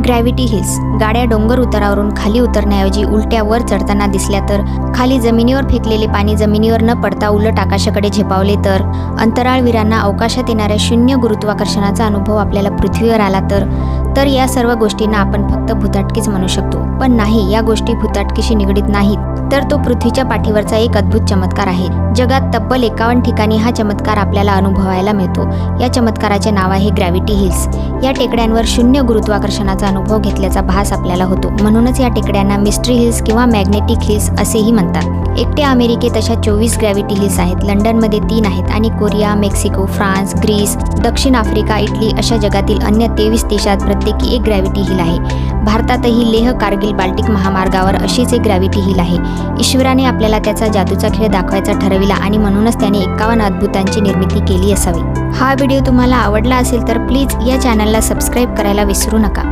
Gravity hills गाड्या डोंगर उतारावरून खाली उतरण्याऐवजी उलट्या वर चढताना दिसल्या तर, खाली जमिनीवर फेकलेले पाणी जमिनीवर न पडता उलट आकाशाकडे झेपावले तर, अंतराळवीरांना अवकाशात येणाऱ्या शून्य गुरुत्वाकर्षणाचा अनुभव आपल्याला पृथ्वीवर आला तर या सर्व गोष्टींना आपण फक्त भुताटकीच म्हणू शकतो. पण नाही, या गोष्टी भुताटकीशी निगडीत नाहीत, तर तो पृथ्वीच्या पाठीवरचा एक अद्भुत चमत्कार आहे. जगात तब्बल 51 ठिकाणी हा चमत्कार आपल्याला अनुभवायला मिळतो. या चमत्काराचे नाव आहे ग्रॅव्हिटी हिल्स. या टेकड्यांवर शून्य गुरुत्वाकर्षणाचा अनुभव घेतल्याचा भास आपल्याला होतो. म्हणूनच या टेकड्यांना मिस्ट्री हिल्स किंवा मॅग्नेटिक हिल्स असेही म्हणतात. एकट्या अमेरिकेत अशा 24 ग्रॅव्हिटी हिल्स आहेत. लंडनमध्ये 3 आहेत आणि कोरिया, मेक्सिको, फ्रान्स, ग्रीस, दक्षिण आफ्रिका, इटली अशा जगातील अन्य 23 देशात प्रत्येकी एक ग्रॅव्हिटी हिल आहे. भारतातही लेह, कारगिल, बाल्टिक महामार्गावर अशीच एक ग्रॅव्हिटी हिल आहे. ईश्वराने आपल्याला त्याचा जादूचा खेळ दाखवायचा ठरविला आणि म्हणूनच त्याने 51 अद्भुतांची निर्मिती केली असावी. हा व्हिडिओ तुम्हाला आवडला असेल तर प्लीज या चॅनलला सबस्क्राईब करायला विसरू नका.